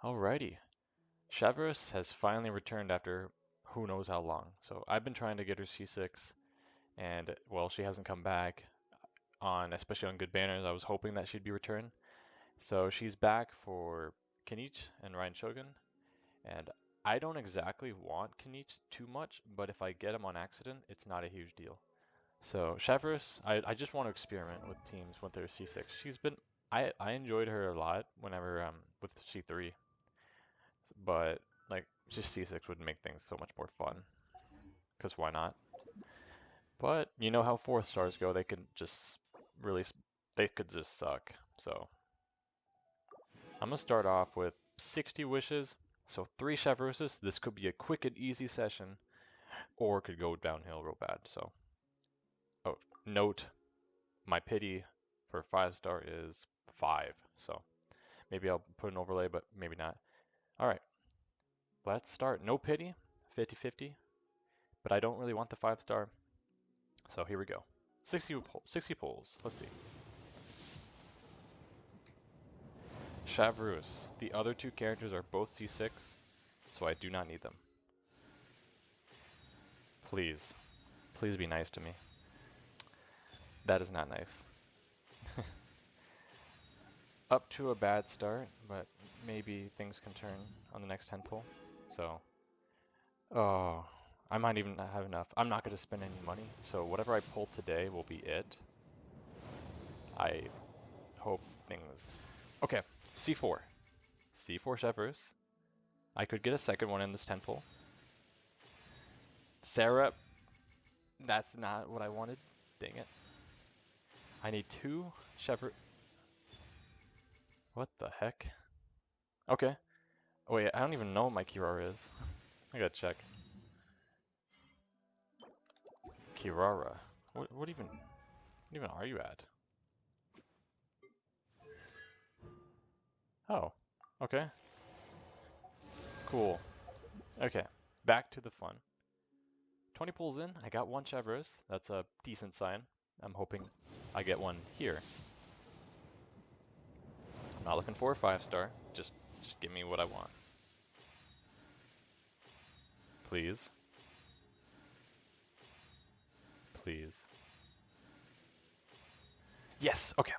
Alrighty. Chevreuse has finally returned after who knows how long. So I've been trying to get her C6, and well, she hasn't come back especially on good banners. I was hoping that she'd be returned. So she's back for Kinich and Ryan Shogun, and I don't exactly want Kinich too much, but if I get him on accident, it's not a huge deal. So Chevreuse, I just want to experiment with teams with her C6. I enjoyed her a lot whenever with C3, but like just C6 would make things so much more fun. Because why not? But you know how 4th stars go, they could just really, they could just suck. So I'm gonna start off with 60 wishes, so 3 Chevreuses. This could be a quick and easy session, or it could go downhill real bad. So, oh, note, my pity for 5-star is 5. So maybe I'll put an overlay, but maybe not. All right, let's start. No pity, 50-50, but I don't really want the 5-star. So here we go. 60 pulls. Let's see. Chevreuse. The other 2 characters are both C6, so I do not need them. Please. Please be nice to me. That is not nice. Up to a bad start, but maybe things can turn on the next 10 pull. So, oh, I might even not have enough. I'm not going to spend any money, so whatever I pull today will be it. I hope things... Okay, C4. C4 Chevreuse. I could get a second one in this 10 pull. Sarah, that's not what I wanted. Dang it. I need 2 Chevreuse. What the heck? Okay. Oh, wait, I don't even know what my Kirara is. I gotta check. Kirara. What even are you at? Oh, okay. Cool. Okay, back to the fun. 20 pulls in, I got 1 Chevreuse. That's a decent sign. I'm hoping I get one here. I'm not looking for a 5-star. Just give me what I want. Please. Please. Yes, okay.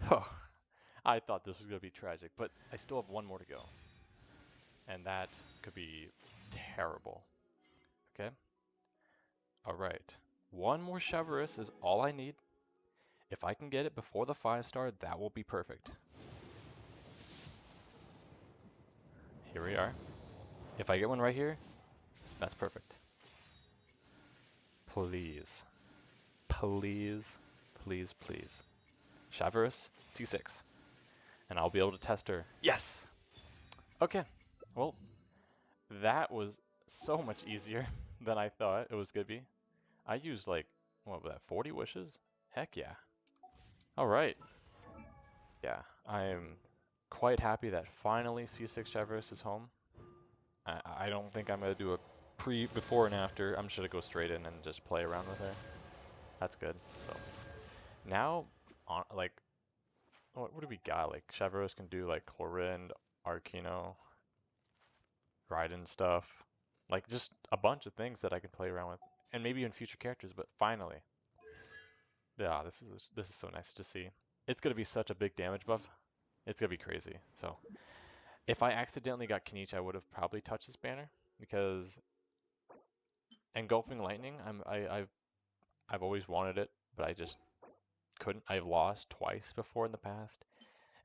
Oh, I thought this was going to be tragic, but I still have 1 more to go. And that could be terrible. Okay? Alright. 1 more Chevreuse is all I need. If I can get it before the 5-star, that will be perfect. Here we are. If I get one right here, that's perfect. Please. Please. Please, please. Chevreuse, C6. And I'll be able to test her. Yes! Okay. Well, that was so much easier than I thought it was going to be. I used like, what was that, 40 wishes? Heck yeah. Alright. Yeah, I'm quite happy that finally C6 Chevreuse is home. I don't think I'm going to do a before and after. I'm just going to go straight in and just play around with her. That's good. So now, like, what do we got? Like, Chevreuse can do like Chlorind, Arcano, Raiden stuff. Like, just a bunch of things that I can play around with. And maybe even future characters, but finally. Yeah, this is so nice to see. It's going to be such a big damage buff. It's going to be crazy. So if I accidentally got Kinich, I would have probably touched this banner because Engulfing Lightning, I've always wanted it, but I just couldn't. I've lost twice before in the past,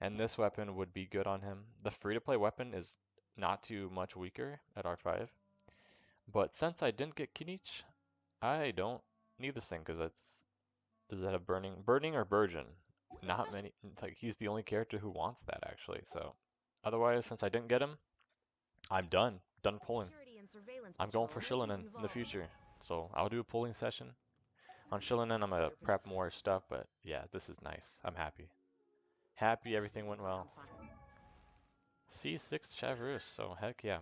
and this weapon would be good on him. The free-to-play weapon is not too much weaker at R5, but since I didn't get Kinich, I don't need this thing because does that have burning or burgeon? Not many. Like he's the only character who wants that actually. So otherwise, since I didn't get him, I'm done. Done pulling. I'm going for Shillinen in the future. So I'll do a pulling session. On Shillinen, I'm gonna prep more stuff, but yeah, this is nice. I'm happy. Happy everything went well. C6 Chevreuse, so heck yeah.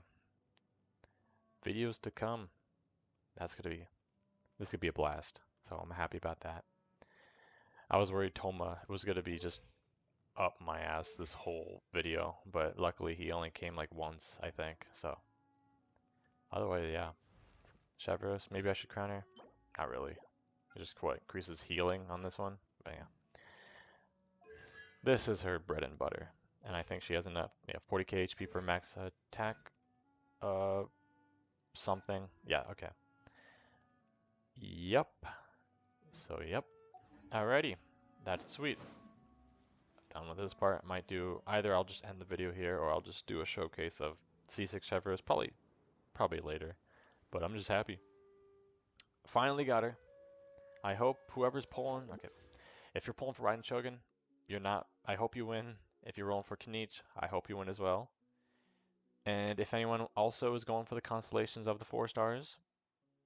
Videos to come. This could be a blast. So I'm happy about that. I was worried Toma was gonna be just up my ass this whole video, but luckily he only came like once, I think, so. Otherwise, yeah. Chevreuse, maybe I should crown her? Not really. It just what, increases healing on this one? But yeah. This is her bread and butter. And I think she has enough, 40k HP per max attack. Something. Yeah, okay. Yep. So, yep. Alrighty. That's sweet. Done with this part. I might do, either I'll just end the video here, or I'll just do a showcase of C6 Chevreuse, probably later. But I'm just happy. Finally got her. I hope whoever's pulling, okay. If you're pulling for Raiden Shogun, you're not, I hope you win. If you're rolling for Kanich, I hope you win as well. And if anyone also is going for the constellations of the 4 stars,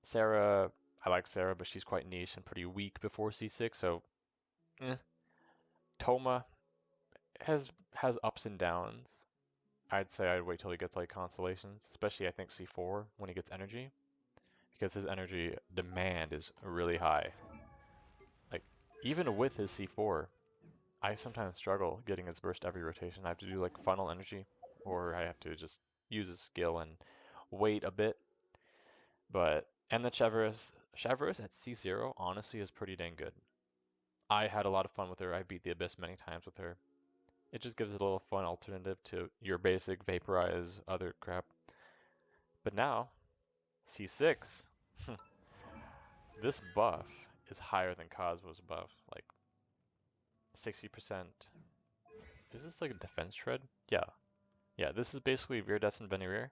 Sarah, I like Sarah, but she's quite niche and pretty weak before C6, so Toma has ups and downs. I'd say I'd wait till he gets like constellations, especially I think C4 when he gets energy, because his energy demand is really high. Like even with his C4, I sometimes struggle getting his burst every rotation. I have to do like funnel energy, or I have to just use his skill and wait a bit. But and the Chevreuse at C0 honestly is pretty dang good. I had a lot of fun with her. I beat the Abyss many times with her. It just gives it a little fun alternative to your basic vaporize other crap. But now, C6, this buff is higher than Cosmo's buff, like 60%. Is this like a defense shred? Yeah. Yeah, this is basically Viridescent Venereer.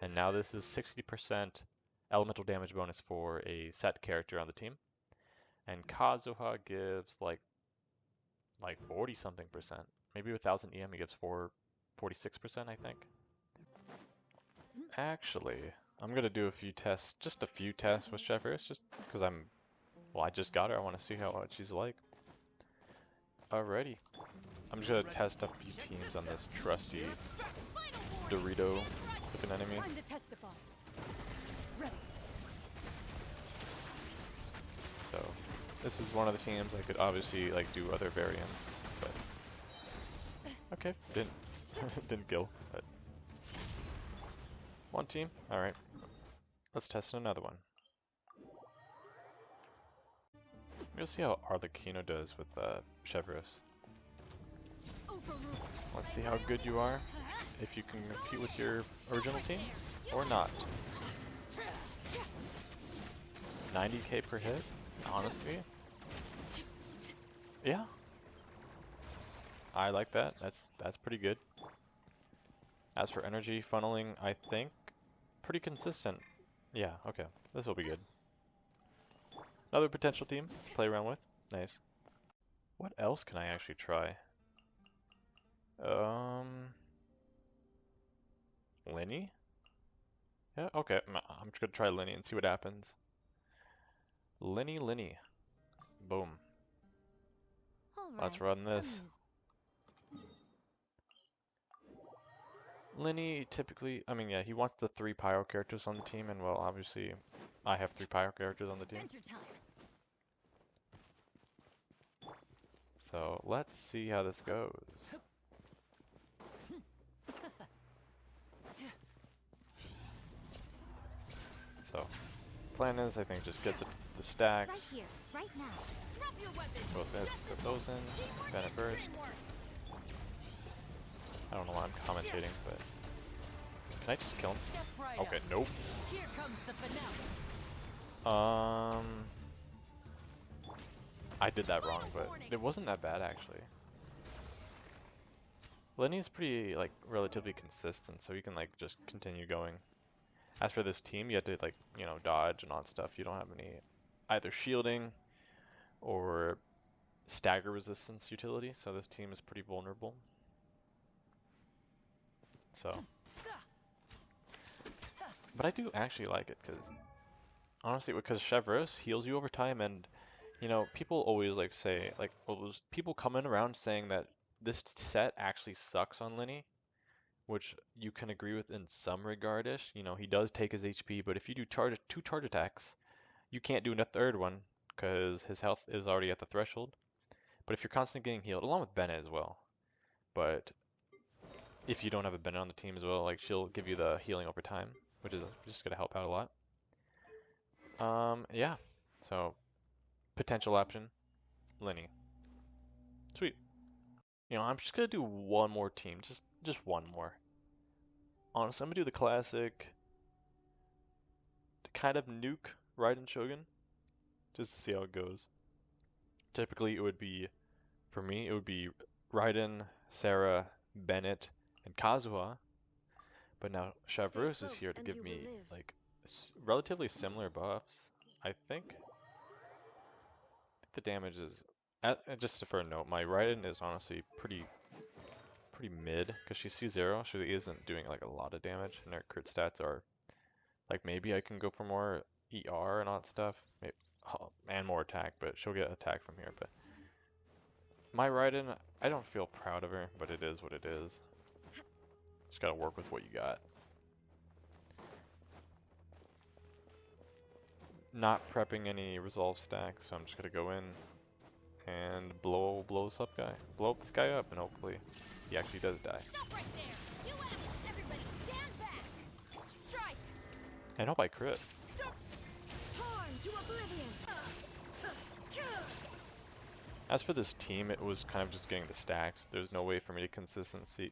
And now this is 60% elemental damage bonus for a set character on the team. And Kazuha gives like 40 something percent. Maybe with 1000 EM he gives 46%, I think. Actually, I'm gonna do a few tests, just a few tests with Chevreuse, just because I just got her. I want to see what she's like. Alrighty. I'm just gonna test a few teams on this trusty Dorito looking enemy. So, this is one of the teams I could obviously like do other variants, but okay, didn't kill. But one team, all right. Let's test another one. We'll see how Arlecchino does with Chevreuse. Let's see how good you are, if you can compete with your original teams, or not. 90k per hit? Honestly? Yeah. I like that. That's pretty good. As for energy funneling, I think pretty consistent. Yeah, okay. This will be good. Another potential team to play around with. Nice. What else can I actually try? Lenny? Yeah, okay. I'm just gonna try Lenny and see what happens. Lenny. Boom. Let's run this. Lenny typically, I mean, yeah, he wants the 3 pyro characters on the team, and well, obviously, I have 3 pyro characters on the team. So, let's see how this goes. So, plan is, I think, just get the stacks. Put those in, Bennett first. I don't know why I'm commentating, but can I just kill him? Okay, nope. I did that wrong, but it wasn't that bad actually. Lenny's pretty like relatively consistent, so you can like just continue going. As for this team, you have to like, dodge and all that stuff. You don't have any either shielding or stagger resistance utility, so this team is pretty vulnerable. So, but I do actually like it because honestly, because Chevreuse heals you over time, and people always like say well, there's people coming around saying that this set actually sucks on Lenny, which you can agree with in some regard-ish. He does take his HP, but if you do 2 charge attacks, you can't do a third one because his health is already at the threshold. But if you're constantly getting healed, along with Bennett as well, but if you don't have a Bennett on the team as well, like she'll give you the healing over time, which is just gonna help out a lot. Yeah. So potential option, Lenny. Sweet. You know, I'm just gonna do one more team, just one more. Honestly, I'm gonna do the classic, to kind of nuke Raiden Shogun, just to see how it goes. Typically, it would be, for me, it would be Raiden, Sarah, Bennett, and Kazuha. But now Chevreuse is here to give me like relatively similar buffs. I think the damage is, just for a note, my Raiden is honestly pretty mid because she C0. She isn't doing like a lot of damage, and her crit stats are like maybe I can go for more ER and all that stuff, maybe, and more attack, but she'll get attack from here. But my Raiden, I don't feel proud of her, but it is what it is. Just gotta work with what you got. Not prepping any resolve stacks, so I'm just gonna go in and blow this up guy. Blow up this guy up, and hopefully he actually does die. Stop right there. You everybody stand back. Strike. And hope I crit. Stop. Torn to oblivion. As for this team, it was kind of just getting the stacks. There's no way for me to consistently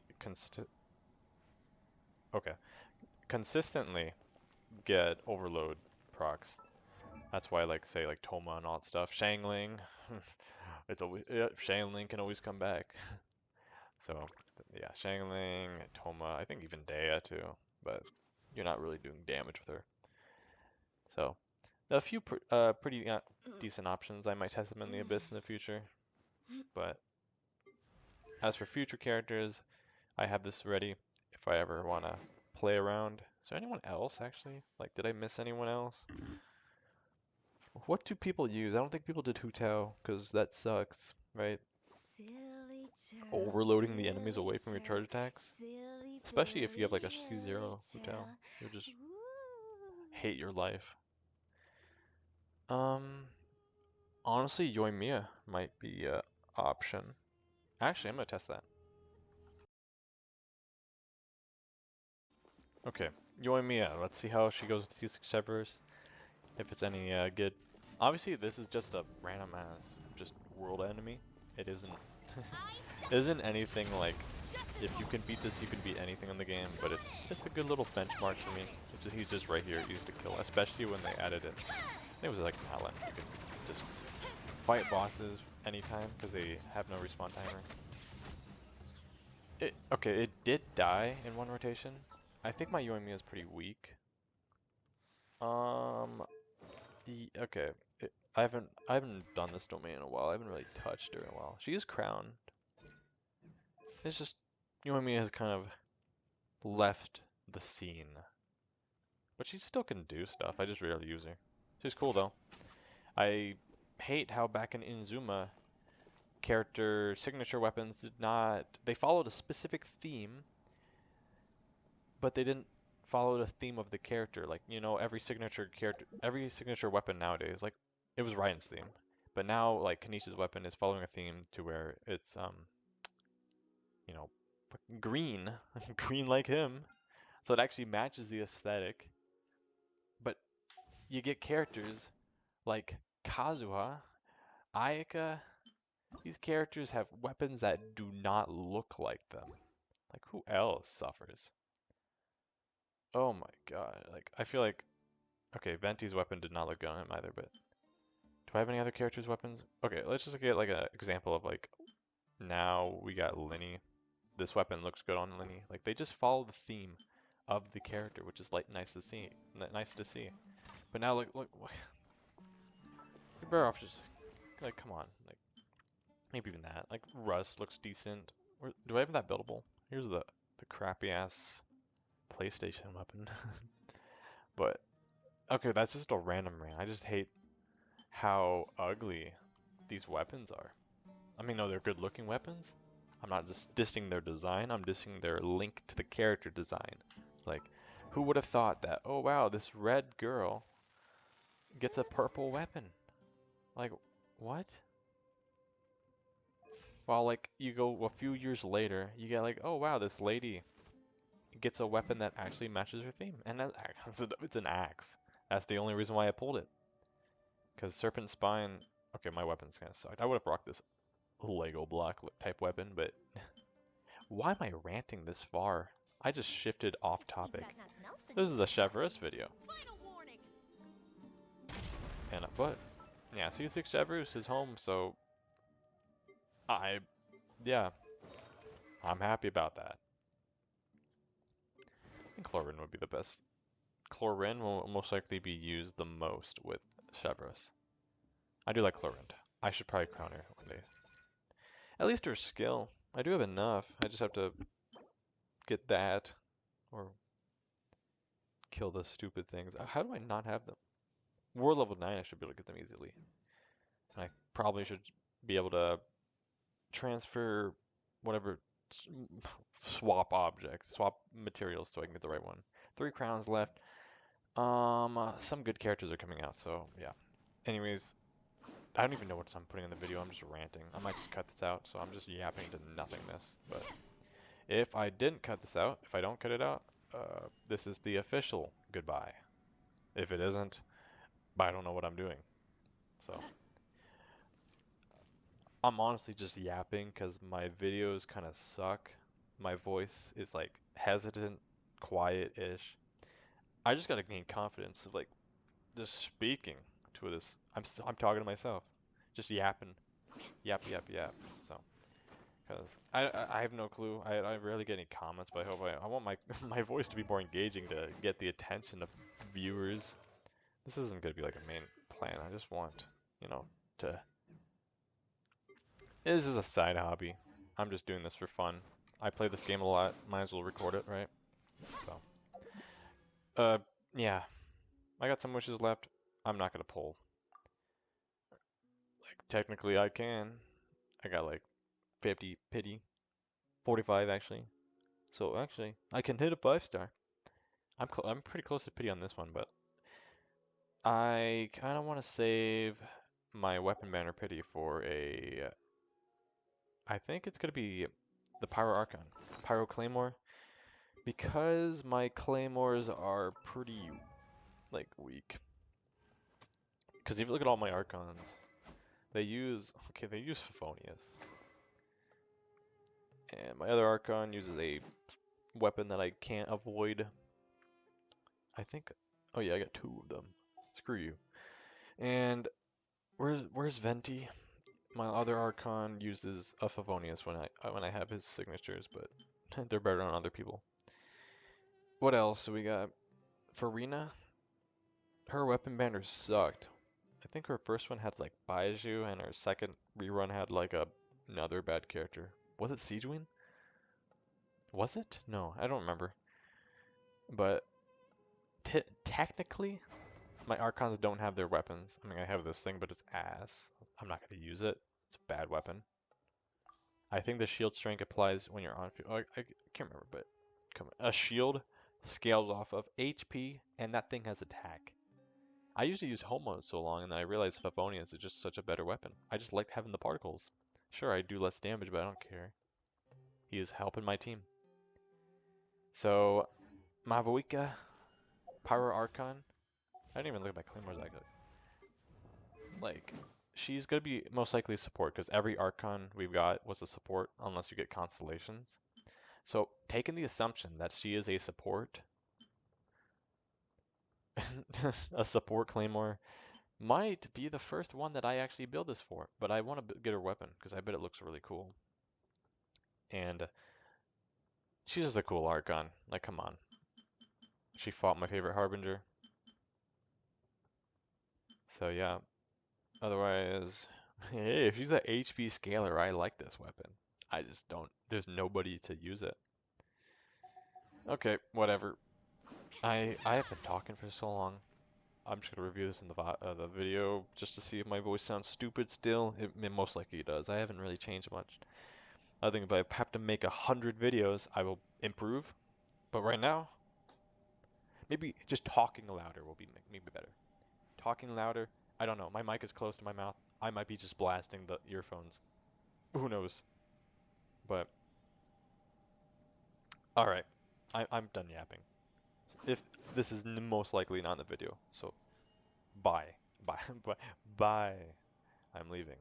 get overload procs. That's why I like say like Toma and all that stuff. Shangling, it's always Shangling can always come back. So yeah, Shangling, Toma, I think even Dea too, but you're not really doing damage with her. So a few pretty decent options. I might test them in the Abyss in the future, but as for future characters, I have this ready if I ever want to play around. Is there anyone else actually? Like, did I miss anyone else? What do people use? I don't think people did Hu Tao, because that sucks, right? Overloading the enemies away from your charge attacks. Especially if you have like a C0 Hu Tao. You'll just hate your life. Honestly, Yoimiya might be an option. Actually, I'm gonna test that. Okay, Yoimiya. Let's see how she goes with C6 Chevreuse. If it's any good. Obviously, this is just a random ass, just world enemy. It isn't anything like, if you can beat this, you can beat anything in the game. But it's a good little benchmark for me. He's just right here, easy to kill. Especially when they added it. I think it was like Talon. You can just fight bosses anytime because they have no respawn timer. Okay, it did die in one rotation. I think my Yoimiya is pretty weak. Okay. I haven't done this domain in a while. I haven't really touched her in a while. She is crowned. It's just Yoimiya has kind of left the scene. But she still can do stuff. I just rarely use her. She's cool though. I hate how back in Inzuma, character signature weapons did not. They followed a specific theme, but they didn't follow the theme of the character. Like, you know, every signature weapon nowadays, like it was Ryan's theme, but now like Kanisha's weapon is following a theme to where it's you know, green, green like him, so it actually matches the aesthetic. But you get characters like Kazuha, Ayaka. These characters have weapons that do not look like them. Like, who else suffers? Oh my god, like, I feel like, okay, Venti's weapon did not look good on him either, but do I have any other characters' weapons? Okay, let's just get like an example of like, now we got Linny. This weapon looks good on Linny. Like, they just follow the theme of the character, which is like nice to see. But now look, you're better off just, like, come on, like, maybe even that. Like, Rust looks decent. Do I have that buildable? Here's the crappy ass PlayStation weapon. But okay, that's just a random rant. I just hate how ugly these weapons are. I mean, no, they're good looking weapons. I'm not just dissing their design, I'm dissing their link to the character design. Like, who would have thought that, oh wow, this red girl gets a purple weapon? Like, what? While like you go a few years later, you get like, oh wow, this lady gets a weapon that actually matches her theme, and that, it's an axe. That's the only reason why I pulled it. Because Serpent Spine, okay, my weapon's kind of sucked. I would have rocked this Lego block type weapon, but why am I ranting this far? I just shifted off topic. This is a Chevreuse video. Final warning. But yeah, C6 Chevreuse is home, so yeah, I'm happy about that. I think Chlorine would be the best. Chlorine will most likely be used the most with Chevreuse. I do like Chlorine. I should probably crown her one day. At least her skill. I do have enough. I just have to get that or kill the stupid things. How do I not have them? War level 9, I should be able to get them easily. And I probably should be able to transfer whatever, swap objects, swap materials so I can get the right one. 3 crowns left. Some good characters are coming out, so yeah. Anyways, I don't even know what I'm putting in the video. I'm just ranting. I might just cut this out, so I'm just yapping to nothingness. But if I didn't cut this out, if I don't cut it out, this is the official goodbye. If it isn't, I don't know what I'm doing. So I'm honestly just yapping because my videos kind of suck. My voice is like hesitant, quiet-ish. I just gotta gain confidence of like just speaking to this. I'm talking to myself, just yapping, yap yap yap. So, because I have no clue. I rarely get any comments, but I hope I want my my voice to be more engaging to get the attention of viewers. This isn't gonna be like a main plan. I just want, you know, to. This is a side hobby. I'm just doing this for fun. I play this game a lot. Might as well record it, right? So, yeah. I got some wishes left. I'm not gonna pull. Like, technically I can. I got like 50 pity. 45 actually. So actually, I can hit a 5-star. I'm pretty close to pity on this one, but I kind of want to save my weapon banner pity for a. I think it's gonna be the Pyro Archon, Pyro Claymore, because my claymores are pretty like weak. Because if you look at all my Archons, they use Favonius. And my other Archon uses a weapon that I can't avoid. I think, oh yeah, I got 2 of them. Screw you. And where's Venti? My other Archon uses a Favonius when I have his signatures, but they're better on other people. What else? We got Farina. Her weapon banner sucked. I think her first one had like Baiju, and her second rerun had like another bad character. Was it Siegewin? Was it? No, I don't remember. But technically, my Archons don't have their weapons. I mean, I have this thing, but it's ass. I'm not going to use it. It's a bad weapon. I think the shield strength applies when you're on field. I can't remember, but come on. A shield scales off of HP, and that thing has attack. I usually use home mode so long, and then I realized Favonius is just such a better weapon. I just like having the particles. Sure, I do less damage, but I don't care. He is helping my team. So, Mavuika, Pyro Archon. I didn't even look at my claymores actually. Like, she's gonna be most likely a support because every Archon we've got was a support unless you get constellations. So, taking the assumption that she is a support, a support claymore, might be the first one that I actually build this for. But I want to get her weapon because I bet it looks really cool. And she's just a cool Archon. Like, come on. She fought my favorite Harbinger. So yeah. Otherwise, hey, if she's an HP scaler, I like this weapon. I just don't. There's nobody to use it. Okay, whatever. I have been talking for so long. I'm just gonna review this in the video just to see if my voice sounds stupid still. It most likely does. I haven't really changed much. I think if I have to make 100 videos, I will improve. But right now, maybe just talking louder will be maybe better. Talking louder. I don't know. My mic is close to my mouth. I might be just blasting the earphones. Who knows? But all right, I'm done yapping. If this is most likely not in the video, so bye, bye, bye, bye. I'm leaving.